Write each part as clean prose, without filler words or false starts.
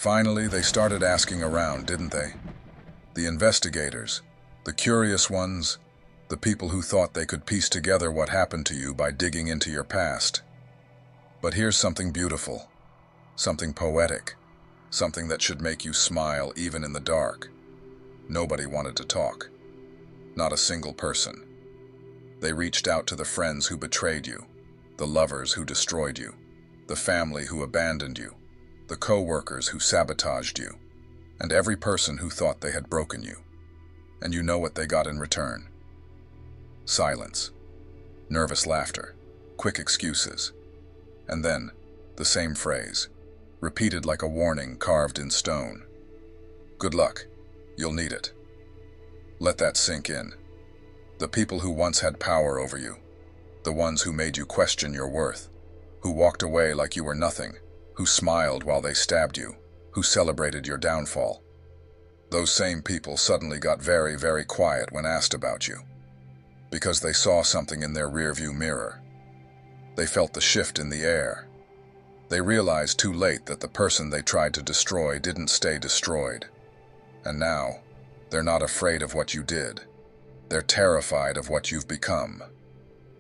Finally, they started asking around, didn't they? The investigators, the curious ones, the people who thought they could piece together what happened to you by digging into your past. But here's something beautiful, something poetic, something that should make you smile even in the dark. Nobody wanted to talk. Not a single person. They reached out to the friends who betrayed you, the lovers who destroyed you, the family who abandoned you, the co-workers who sabotaged you, and every person who thought they had broken you. And you know what they got in return? Silence, nervous laughter, quick excuses, and then the same phrase, repeated like a warning carved in stone. Good luck, you'll need it. Let that sink in. The people who once had power over you, the ones who made you question your worth, who walked away like you were nothing, who smiled while they stabbed you, who celebrated your downfall. Those same people suddenly got very, very quiet when asked about you, because they saw something in their rearview mirror. They felt the shift in the air. They realized too late that the person they tried to destroy didn't stay destroyed. And now, they're not afraid of what you did. They're terrified of what you've become.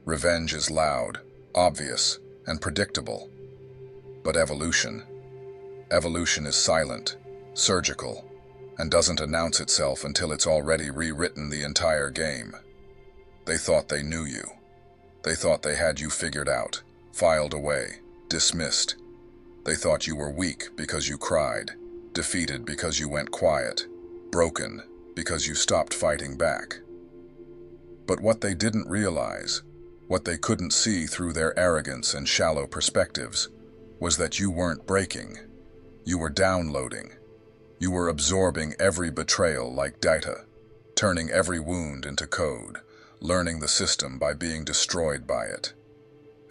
Revenge is loud, obvious, and predictable. But evolution is silent, surgical, and doesn't announce itself until it's already rewritten the entire game. They thought they knew you. They thought they had you figured out, filed away, dismissed. They thought you were weak because you cried, defeated because you went quiet, broken because you stopped fighting back. But what they didn't realize, what they couldn't see through their arrogance and shallow perspectives, was that you weren't breaking. You were downloading. You were absorbing every betrayal like data, turning every wound into code, learning the system by being destroyed by it.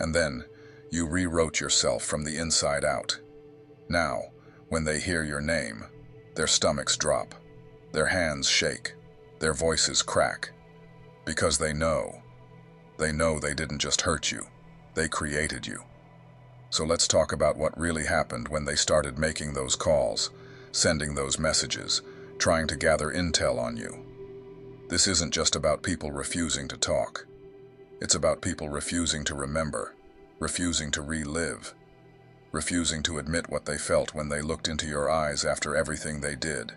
And then, you rewrote yourself from the inside out. Now, when they hear your name, their stomachs drop, their hands shake, their voices crack, because they know they didn't just hurt you, they created you. So let's talk about what really happened when they started making those calls, sending those messages, trying to gather intel on you. This isn't just about people refusing to talk. It's about people refusing to remember, refusing to relive, refusing to admit what they felt when they looked into your eyes after everything they did,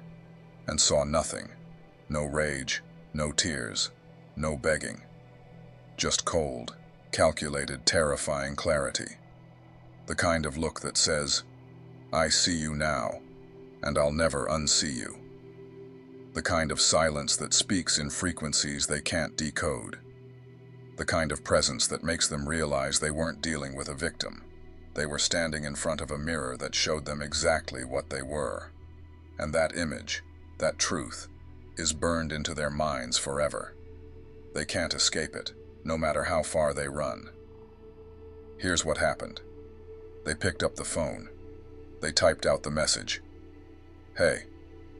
and saw nothing. No rage, no tears, no begging. Just cold, calculated, terrifying clarity. The kind of look that says, I see you now, and I'll never unsee you. The kind of silence that speaks in frequencies they can't decode. The kind of presence that makes them realize they weren't dealing with a victim. They were standing in front of a mirror that showed them exactly what they were. And that image, that truth, is burned into their minds forever. They can't escape it, no matter how far they run. Here's what happened. They picked up the phone. They typed out the message. Hey,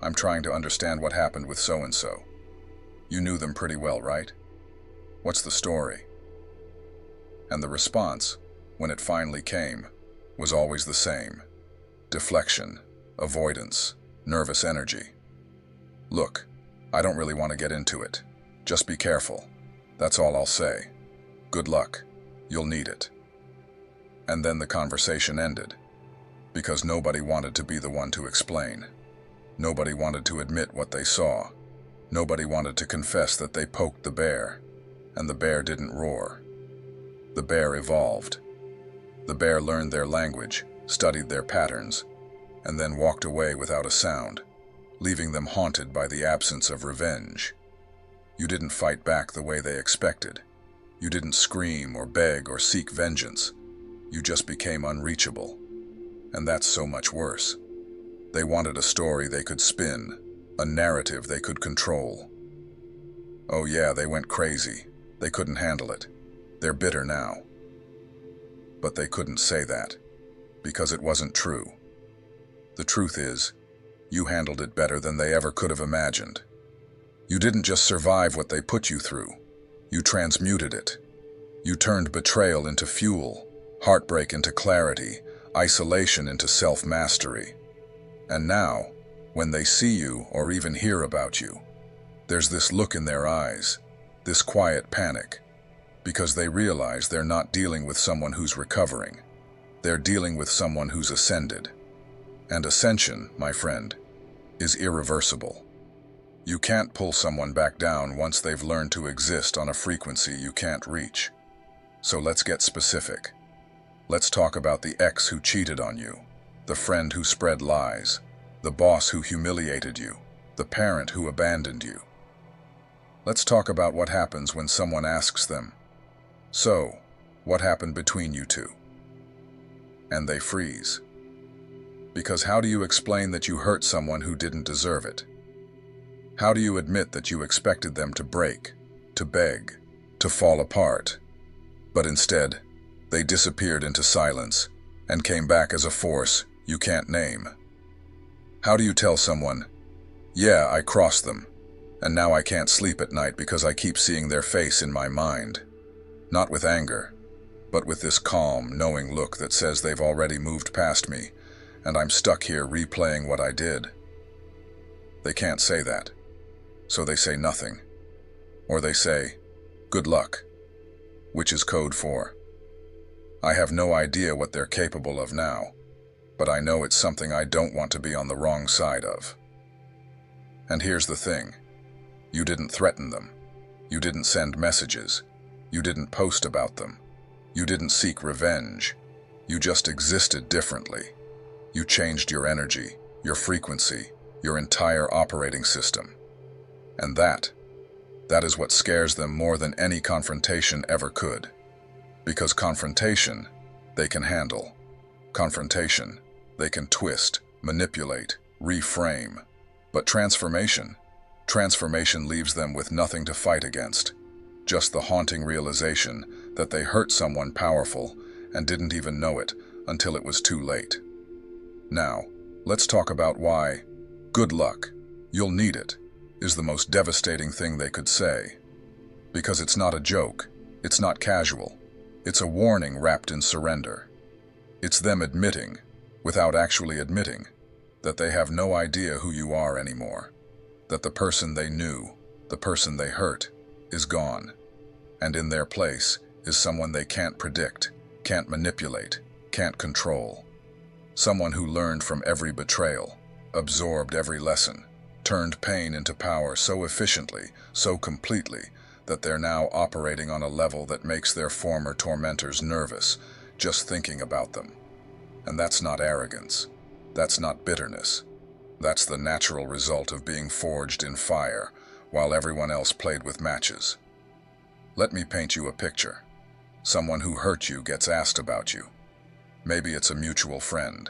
I'm trying to understand what happened with so-and-so. You knew them pretty well, right? What's the story? And the response, when it finally came, was always the same. Deflection, avoidance, nervous energy. Look, I don't really want to get into it. Just be careful. That's all I'll say. Good luck. You'll need it. And then the conversation ended, because nobody wanted to be the one to explain. Nobody wanted to admit what they saw. Nobody wanted to confess that they poked the bear, and the bear didn't roar. The bear evolved. The bear learned their language, studied their patterns, and then walked away without a sound, leaving them haunted by the absence of revenge. You didn't fight back the way they expected. You didn't scream or beg or seek vengeance. You just became unreachable. And that's so much worse. They wanted a story they could spin, a narrative they could control. Oh yeah, they went crazy. They couldn't handle it. They're bitter now. But they couldn't say that, because it wasn't true. The truth is, you handled it better than they ever could have imagined. You didn't just survive what they put you through. You transmuted it. You turned betrayal into fuel, heartbreak into clarity, isolation into self-mastery. And now, when they see you or even hear about you, there's this look in their eyes, this quiet panic, because they realize they're not dealing with someone who's recovering. They're dealing with someone who's ascended. And ascension, my friend, is irreversible. You can't pull someone back down once they've learned to exist on a frequency you can't reach. So let's get specific. Let's talk about the ex who cheated on you, the friend who spread lies, the boss who humiliated you, the parent who abandoned you. Let's talk about what happens when someone asks them, "So, what happened between you two?" And they freeze. Because how do you explain that you hurt someone who didn't deserve it? How do you admit that you expected them to break, to beg, to fall apart? But instead, they disappeared into silence and came back as a force you can't name. How do you tell someone, "Yeah, I crossed them, and now I can't sleep at night because I keep seeing their face in my mind"? Not with anger, but with this calm, knowing look that says they've already moved past me, and I'm stuck here replaying what I did. They can't say that, so they say nothing. Or they say, "Good luck," which is code for, "I have no idea what they're capable of now, but I know it's something I don't want to be on the wrong side of." And here's the thing. You didn't threaten them. You didn't send messages. You didn't post about them. You didn't seek revenge. You just existed differently. You changed your energy, your frequency, your entire operating system. And that is what scares them more than any confrontation ever could. Because confrontation, they can handle. Confrontation, they can twist, manipulate, reframe. But transformation leaves them with nothing to fight against. Just the haunting realization that they hurt someone powerful and didn't even know it until it was too late. Now, let's talk about why "good luck, you'll need it" is the most devastating thing they could say. Because it's not a joke, it's not casual, it's a warning wrapped in surrender. It's them admitting, without actually admitting, that they have no idea who you are anymore, that the person they knew, the person they hurt, is gone, and in their place is someone they can't predict, can't manipulate, can't control. Someone who learned from every betrayal, absorbed every lesson, turned pain into power so efficiently, so completely, that they're now operating on a level that makes their former tormentors nervous just thinking about them. And that's not arrogance. That's not bitterness. That's the natural result of being forged in fire while everyone else played with matches. Let me paint you a picture. Someone who hurt you gets asked about you. Maybe it's a mutual friend.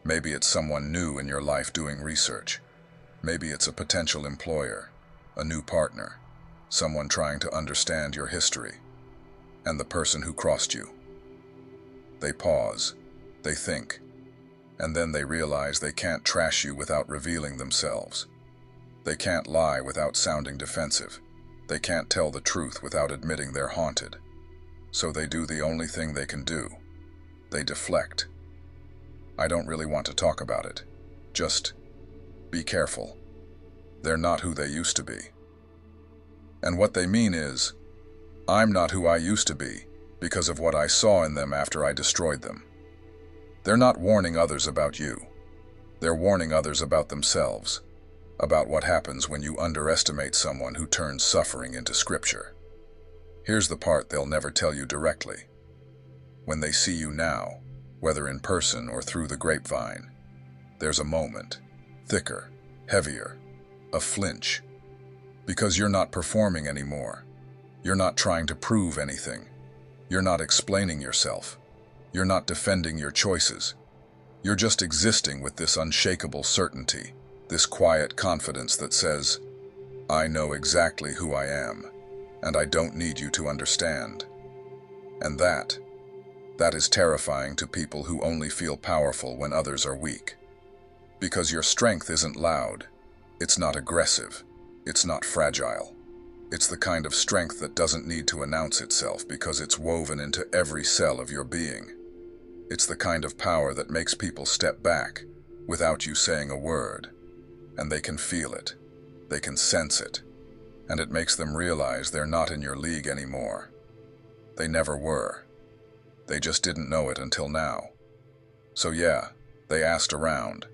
Maybe it's someone new in your life doing research. Maybe it's a potential employer, a new partner, someone trying to understand your history. And the person who crossed you. They pause, they think, and then they realize they can't trash you without revealing themselves. They can't lie without sounding defensive. They can't tell the truth without admitting they're haunted. So they do the only thing they can do. They deflect. "I don't really want to talk about it. Just be careful. They're not who they used to be." And what they mean is, "I'm not who I used to be because of what I saw in them after I destroyed them." They're not warning others about you. They're warning others about themselves, about what happens when you underestimate someone who turns suffering into scripture. Here's the part they'll never tell you directly. When they see you now, whether in person or through the grapevine, there's a moment, thicker, heavier, a flinch. Because you're not performing anymore. You're not trying to prove anything. You're not explaining yourself. You're not defending your choices. You're just existing with this unshakable certainty, this quiet confidence that says, "I know exactly who I am, and I don't need you to understand." And that is terrifying to people who only feel powerful when others are weak. Because your strength isn't loud, it's not aggressive, it's not fragile. It's the kind of strength that doesn't need to announce itself because it's woven into every cell of your being. It's the kind of power that makes people step back, without you saying a word, and they can feel it, they can sense it, and it makes them realize they're not in your league anymore. They never were. They just didn't know it until now. So yeah, they asked around,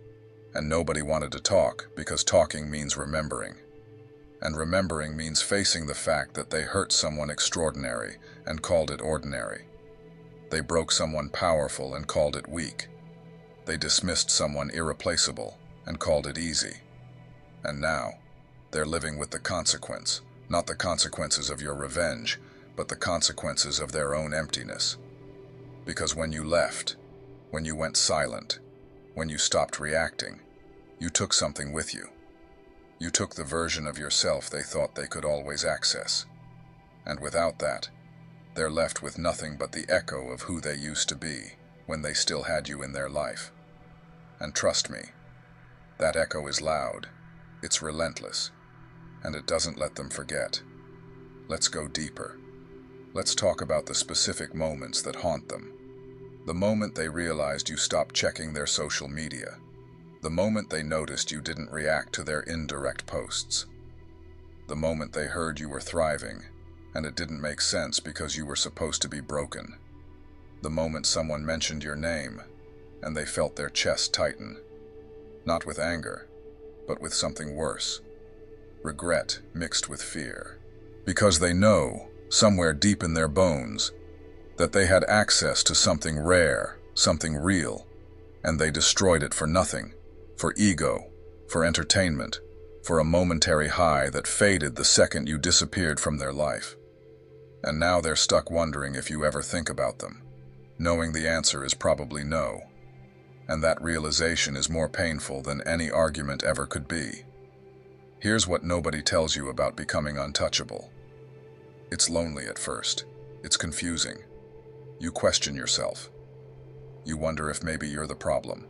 and nobody wanted to talk because talking means remembering. And remembering means facing the fact that they hurt someone extraordinary and called it ordinary. They broke someone powerful and called it weak. They dismissed someone irreplaceable and called it easy. And now, they're living with the consequence, not the consequences of your revenge, but the consequences of their own emptiness. Because when you left, when you went silent, when you stopped reacting, you took something with you. You took the version of yourself they thought they could always access. And without that, they're left with nothing but the echo of who they used to be when they still had you in their life. And trust me, that echo is loud, it's relentless, and it doesn't let them forget. Let's go deeper. Let's talk about the specific moments that haunt them. The moment they realized you stopped checking their social media. The moment they noticed you didn't react to their indirect posts. The moment they heard you were thriving, and it didn't make sense because you were supposed to be broken. The moment someone mentioned your name, and they felt their chest tighten. Not with anger, but with something worse. Regret mixed with fear. Because they know, somewhere deep in their bones, that they had access to something rare, something real, and they destroyed it for nothing, for ego, for entertainment, for a momentary high that faded the second you disappeared from their life. And now they're stuck wondering if you ever think about them, knowing the answer is probably no. And that realization is more painful than any argument ever could be. Here's what nobody tells you about becoming untouchable. It's lonely at first. It's confusing. You question yourself. You wonder if maybe you're the problem.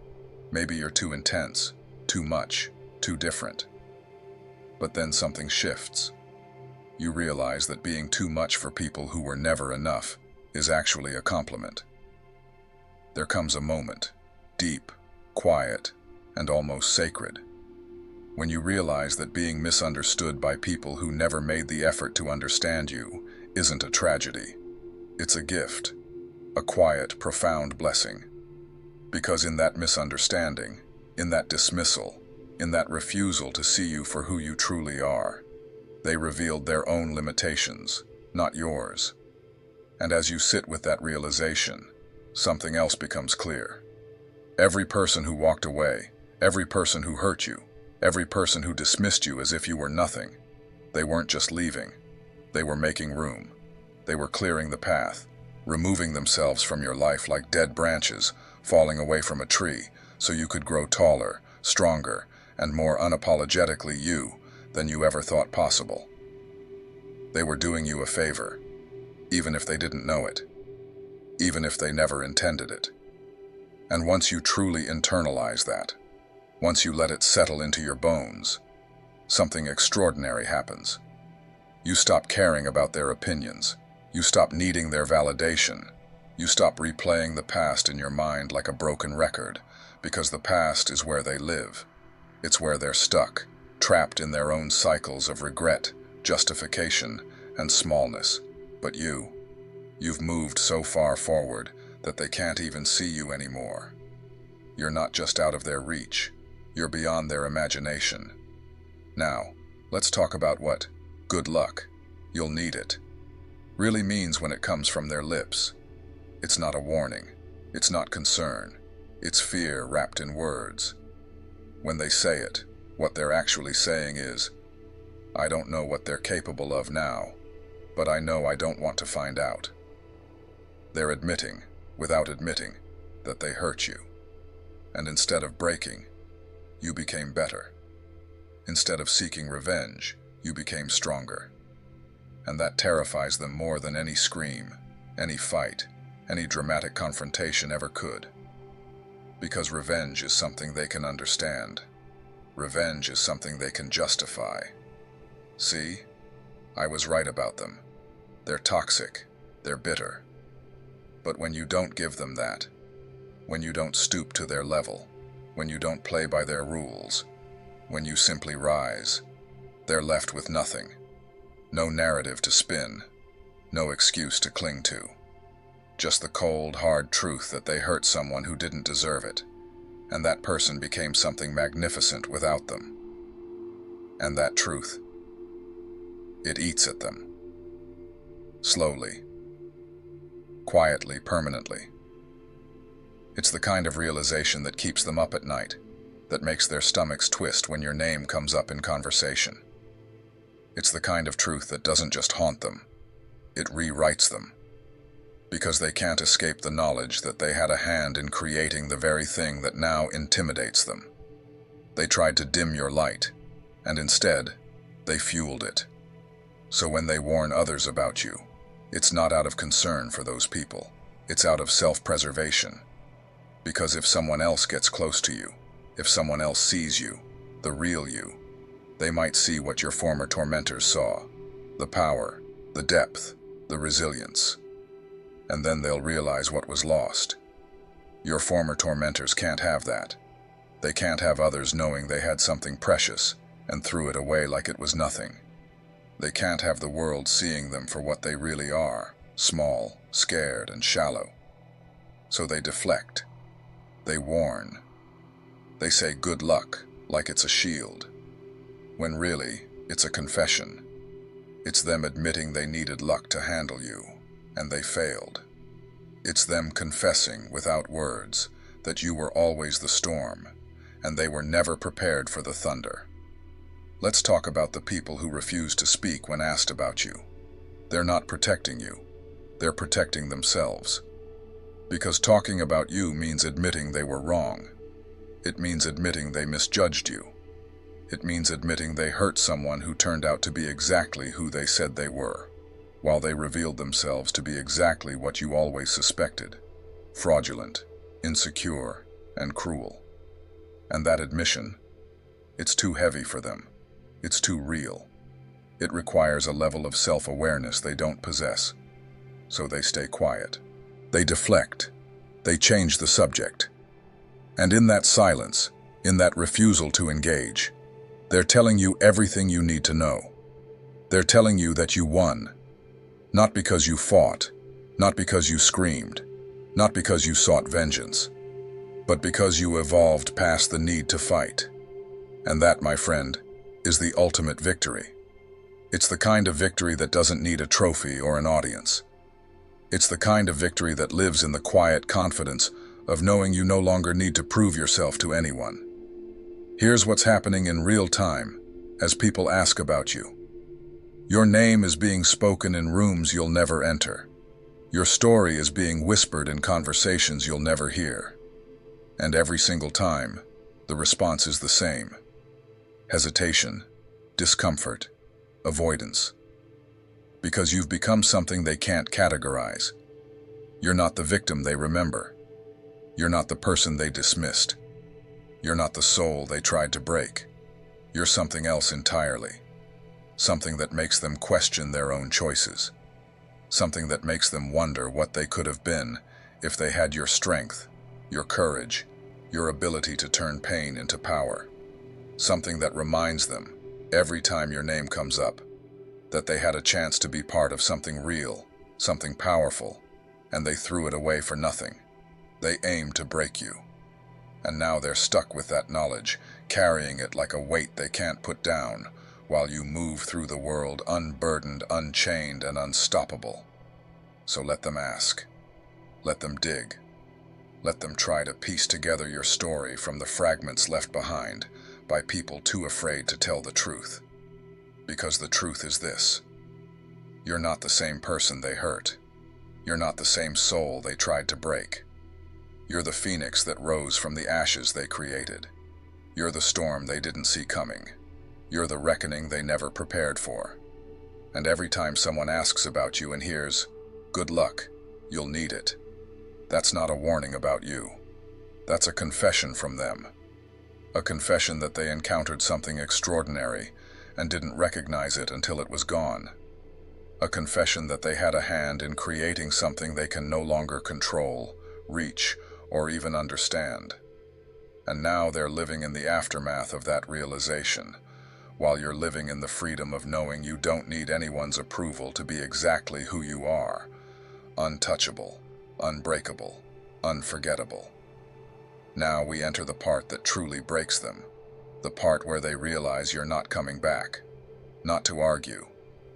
Maybe you're too intense, too much, too different. But then something shifts. You realize that being too much for people who were never enough is actually a compliment. There comes a moment, deep, quiet, and almost sacred, when you realize that being misunderstood by people who never made the effort to understand you isn't a tragedy. It's a gift, a quiet, profound blessing. Because in that misunderstanding, in that dismissal, in that refusal to see you for who you truly are, they revealed their own limitations, not yours. And as you sit with that realization, something else becomes clear. Every person who walked away, every person who hurt you, every person who dismissed you as if you were nothing, they weren't just leaving. They were making room. They were clearing the path, removing themselves from your life like dead branches falling away from a tree so you could grow taller, stronger, and more unapologetically you than you ever thought possible. They were doing you a favor, even if they didn't know it, even if they never intended it. And once you truly internalize that, once you let it settle into your bones, something extraordinary happens. You stop caring about their opinions. You stop needing their validation. You stop replaying the past in your mind like a broken record, because the past is where they live. It's where they're stuck, trapped in their own cycles of regret, justification, and smallness. But you've moved so far forward that they can't even see you anymore. You're not just out of their reach. You're beyond their imagination. Now, let's talk about what good luck, you'll need it, really means when it comes from their lips. It's not a warning. It's not concern. It's fear wrapped in words. When they say it, what they're actually saying is, I don't know what they're capable of now, but I know I don't want to find out. They're admitting, without admitting, that they hurt you. And instead of breaking, you became better. Instead of seeking revenge, you became stronger. And that terrifies them more than any scream, any fight, any dramatic confrontation ever could. Because revenge is something they can understand. Revenge is something they can justify. See? I was right about them. They're toxic. They're bitter. But when you don't give them that, when you don't stoop to their level, when you don't play by their rules, when you simply rise, they're left with nothing. No narrative to spin, no excuse to cling to. Just the cold, hard truth that they hurt someone who didn't deserve it, and that person became something magnificent without them. And that truth, it eats at them. Slowly, quietly, permanently. It's the kind of realization that keeps them up at night, that makes their stomachs twist when your name comes up in conversation. It's the kind of truth that doesn't just haunt them, it rewrites them. Because they can't escape the knowledge that they had a hand in creating the very thing that now intimidates them. They tried to dim your light, and instead, they fueled it. So when they warn others about you, it's not out of concern for those people, it's out of self-preservation. Because if someone else gets close to you, if someone else sees you, the real you, they might see what your former tormentors saw, the power, the depth, the resilience. And then they'll realize what was lost. Your former tormentors can't have that. They can't have others knowing they had something precious and threw it away like it was nothing. They can't have the world seeing them for what they really are, small, scared, and shallow. So they deflect. They warn. They say good luck like it's a shield, when really it's a confession. It's them admitting they needed luck to handle you, and they failed. It's them confessing without words that you were always the storm, and they were never prepared for the thunder. Let's talk about the people who refuse to speak when asked about you. They're not protecting you. They're protecting themselves. Because talking about you means admitting they were wrong. It means admitting they misjudged you. It means admitting they hurt someone who turned out to be exactly who they said they were, while they revealed themselves to be exactly what you always suspected: fraudulent, insecure, and cruel. And that admission, it's too heavy for them. It's too real. It requires a level of self-awareness they don't possess. So they stay quiet. They deflect. They change the subject. And in that silence, in that refusal to engage, they're telling you everything you need to know. They're telling you that you won. Not because you fought, not because you screamed, not because you sought vengeance, but because you evolved past the need to fight. And that, my friend, is the ultimate victory. It's the kind of victory that doesn't need a trophy or an audience. It's the kind of victory that lives in the quiet confidence of knowing you no longer need to prove yourself to anyone. Here's what's happening in real time as people ask about you. Your name is being spoken in rooms you'll never enter. Your story is being whispered in conversations you'll never hear. And every single time, the response is the same: hesitation, discomfort, avoidance. Because you've become something they can't categorize. You're not the victim they remember. You're not the person they dismissed. You're not the soul they tried to break. You're something else entirely. Something that makes them question their own choices. Something that makes them wonder what they could have been if they had your strength, your courage, your ability to turn pain into power. Something that reminds them, every time your name comes up, that they had a chance to be part of something real, something powerful, and they threw it away for nothing. They aimed to break you. And now they're stuck with that knowledge, carrying it like a weight they can't put down, while you move through the world unburdened, unchained, and unstoppable. So let them ask. Let them dig. Let them try to piece together your story from the fragments left behind by people too afraid to tell the truth. Because the truth is this: you're not the same person they hurt. You're not the same soul they tried to break. You're the phoenix that rose from the ashes they created. You're the storm they didn't see coming. You're the reckoning they never prepared for. And every time someone asks about you and hears, "Good luck, you'll need it," that's not a warning about you. That's a confession from them. A confession that they encountered something extraordinary and didn't recognize it until it was gone. A confession that they had a hand in creating something they can no longer control, reach, or even understand. And now they're living in the aftermath of that realization, while you're living in the freedom of knowing you don't need anyone's approval to be exactly who you are. Untouchable, unbreakable, unforgettable. Now we enter the part that truly breaks them, the part where they realize you're not coming back. Not to argue,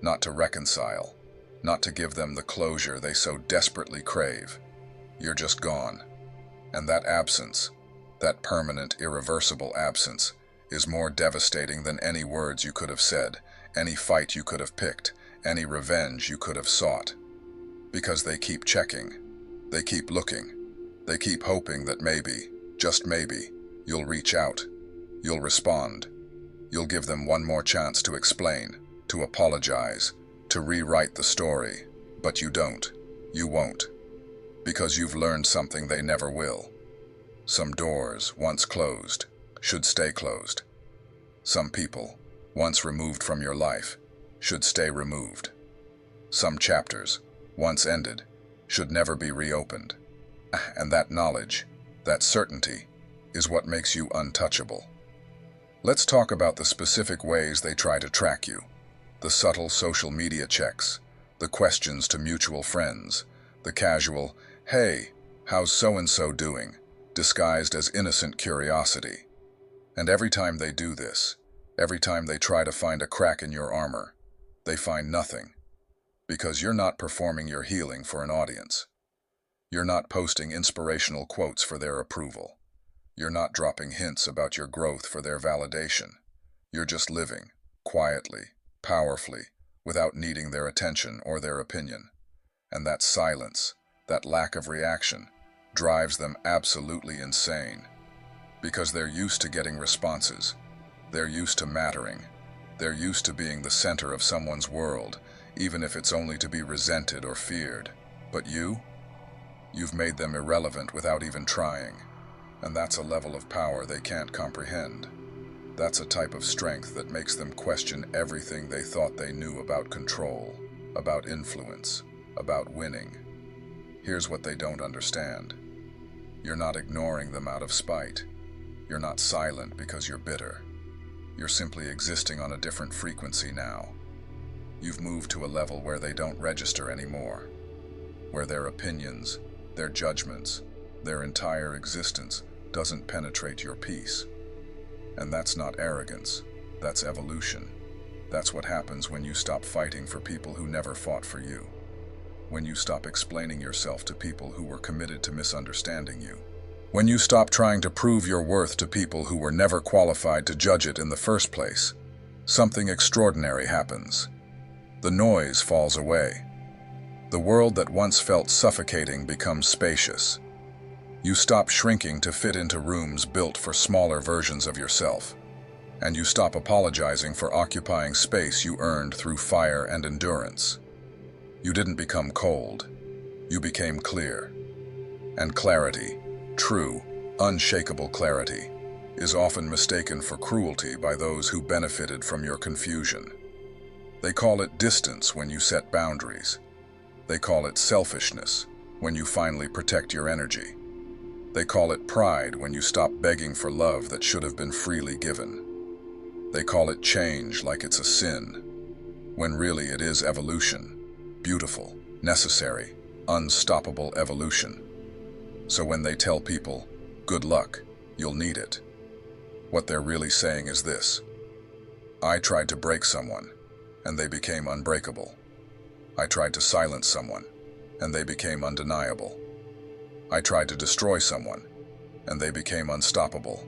not to reconcile, not to give them the closure they so desperately crave. You're just gone. And that absence, that permanent, irreversible absence, is more devastating than any words you could have said, any fight you could have picked, any revenge you could have sought. Because they keep checking, they keep looking, they keep hoping that maybe, just maybe, you'll reach out, you'll respond, you'll give them one more chance to explain, to apologize, to rewrite the story. But you don't, you won't, because you've learned something they never will. Some doors, once closed, should stay closed. Some people, once removed from your life, should stay removed. Some chapters, once ended, should never be reopened. And that knowledge, that certainty, is what makes you untouchable. Let's talk about the specific ways they try to track you. The subtle social media checks, the questions to mutual friends, the casual, "Hey, how's so-and-so doing?" disguised as innocent curiosity. And every time they do this, every time they try to find a crack in your armor, they find nothing. Because you're not performing your healing for an audience. You're not posting inspirational quotes for their approval. You're not dropping hints about your growth for their validation. You're just living, quietly, powerfully, without needing their attention or their opinion. And that silence, that lack of reaction, drives them absolutely insane. Because they're used to getting responses. They're used to mattering. They're used to being the center of someone's world, even if it's only to be resented or feared. But you've made them irrelevant without even trying. And that's a level of power they can't comprehend. That's a type of strength that makes them question everything they thought they knew about control, about influence, about winning. Here's what they don't understand. You're not ignoring them out of spite. You're not silent because you're bitter. You're simply existing on a different frequency now. You've moved to a level where they don't register anymore, where their opinions, their judgments, their entire existence doesn't penetrate your peace. And that's not arrogance, that's evolution. That's what happens when you stop fighting for people who never fought for you. When you stop explaining yourself to people who were committed to misunderstanding you. When you stop trying to prove your worth to people who were never qualified to judge it in the first place, something extraordinary happens. The noise falls away. The world that once felt suffocating becomes spacious. You stop shrinking to fit into rooms built for smaller versions of yourself. And you stop apologizing for occupying space you earned through fire and endurance. You didn't become cold. You became clear. And clarity, true, unshakable clarity, is often mistaken for cruelty by those who benefited from your confusion. They call it distance when you set boundaries. They call it selfishness when you finally protect your energy. They call it pride when you stop begging for love that should have been freely given. They call it change like it's a sin, when really it is evolution. Beautiful, necessary, unstoppable evolution. So when they tell people, "Good luck, you'll need it," what they're really saying is this: I tried to break someone, and they became unbreakable. I tried to silence someone, and they became undeniable. I tried to destroy someone, and they became unstoppable.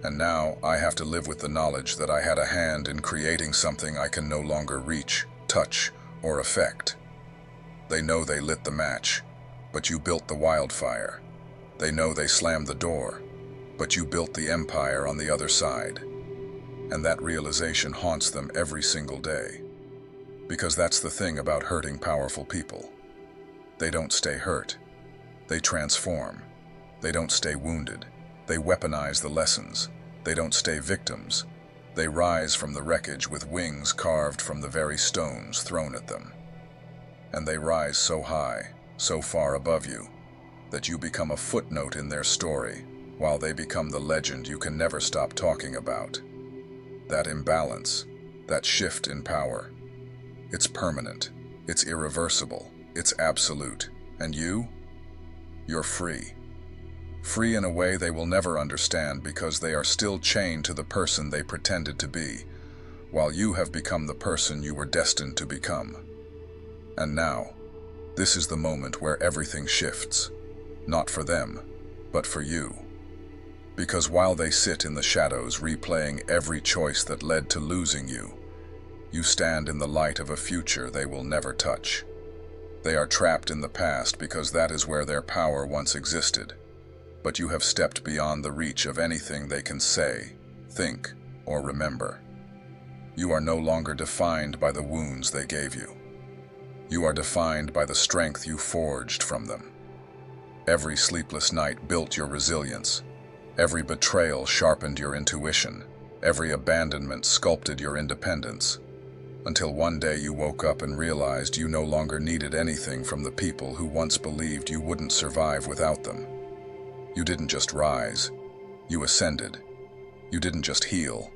And now I have to live with the knowledge that I had a hand in creating something I can no longer reach, touch, or affect. They know they lit the match, but you built the wildfire. They know they slammed the door, but you built the empire on the other side. And that realization haunts them every single day. Because that's the thing about hurting powerful people. They don't stay hurt. They transform. They don't stay wounded. They weaponize the lessons. They don't stay victims. They rise from the wreckage with wings carved from the very stones thrown at them. And they rise so high, so far above you, that you become a footnote in their story, while they become the legend you can never stop talking about. That imbalance, that shift in power, it's permanent, it's irreversible, it's absolute. And you're free. Free in a way they will never understand because they are still chained to the person they pretended to be, while you have become the person you were destined to become. And now, this is the moment where everything shifts, not for them, but for you. Because while they sit in the shadows replaying every choice that led to losing you, you stand in the light of a future they will never touch. They are trapped in the past because that is where their power once existed, but you have stepped beyond the reach of anything they can say, think, or remember. You are no longer defined by the wounds they gave you. You are defined by the strength you forged from them. Every sleepless night built your resilience. Every betrayal sharpened your intuition. Every abandonment sculpted your independence. Until one day you woke up and realized you no longer needed anything from the people who once believed you wouldn't survive without them. You didn't just rise. You ascended. You didn't just heal.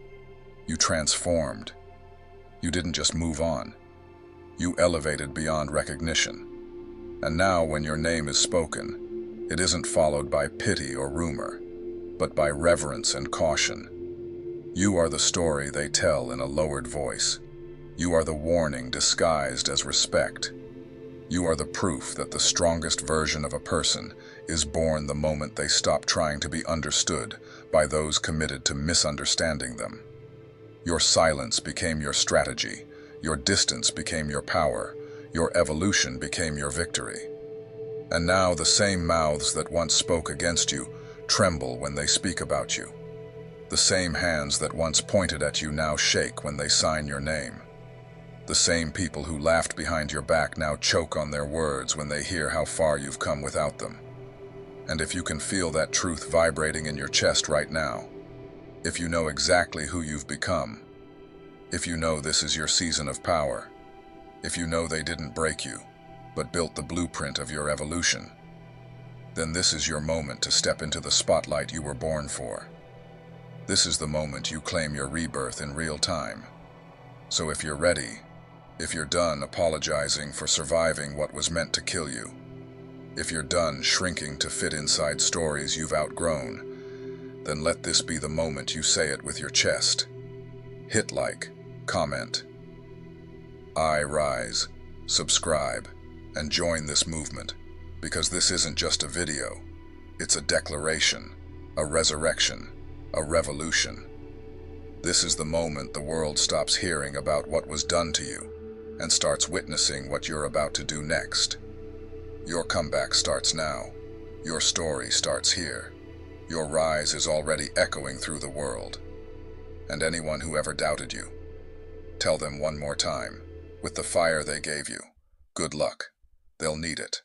You transformed. You didn't just move on. You elevated beyond recognition. And now when your name is spoken, it isn't followed by pity or rumor, but by reverence and caution. You are the story they tell in a lowered voice. You are the warning disguised as respect. You are the proof that the strongest version of a person is born the moment they stop trying to be understood by those committed to misunderstanding them. Your silence became your strategy. Your distance became your power. Your evolution became your victory. And now the same mouths that once spoke against you tremble when they speak about you. The same hands that once pointed at you now shake when they sign your name. The same people who laughed behind your back now choke on their words when they hear how far you've come without them. And if you can feel that truth vibrating in your chest right now, if you know exactly who you've become, if you know this is your season of power, if you know they didn't break you, but built the blueprint of your evolution, then this is your moment to step into the spotlight you were born for. This is the moment you claim your rebirth in real time. So if you're ready, if you're done apologizing for surviving what was meant to kill you, if you're done shrinking to fit inside stories you've outgrown, then let this be the moment you say it with your chest. Hit like, comment, I rise, subscribe, and join this movement, because this isn't just a video, it's a declaration, a resurrection, a revolution. This is the moment the world stops hearing about what was done to you and starts witnessing what you're about to do next. Your comeback starts now. Your story starts here. Your rise is already echoing through the world. And anyone who ever doubted you, tell them one more time, with the fire they gave you, good luck. They'll need it.